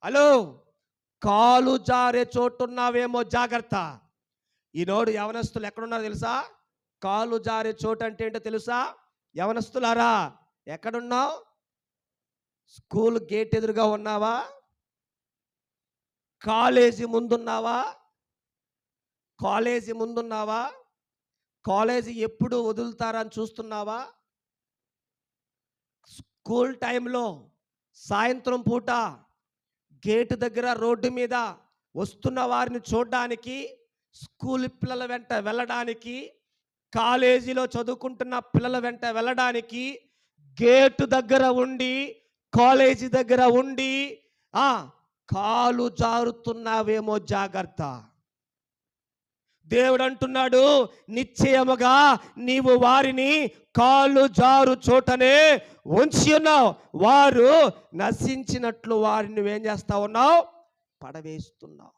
Hello, కాలు జారే చోటున్నావేమో జాగ్రత్త. ఈనోడు యవనస్తులు ఎక్కడున్నారో తెలుసా? కాలు జారే చోటు అంటే ఏంటో తెలుసా? యవనస్తులారా, ఎక్కడున్నావు? స్కూల్ గేట్ ఎదురుగా ఉన్నావా? కాలేజీ ముందున్నావా? కాలేజీ ముందున్నావా? కాలేజీ ఎప్పుడు వదులుతారని చూస్తున్నావా? స్కూల్ టైంలో సాయంత్రం పూట గేటు దగ్గర రోడ్డు మీద వస్తున్న వారిని చూడడానికి, స్కూల్ పిల్లల వెంట వెళ్ళడానికి, కాలేజీలో చదువుకుంటున్న పిల్లల వెంట వెళ్ళడానికి గేటు దగ్గర ఉండి, కాలేజీ దగ్గర ఉండి కాలు జారుతున్నావేమో జాగ్రత్త. దేవుడు అంటున్నాడు, నిశ్చయముగా నీవు వారిని కాలు జారు చోటనే ఉంచి ఉన్నావు. వారు నశించినట్లు వారిని ఏం చేస్తా ఉన్నావు? పడవేస్తున్నావు.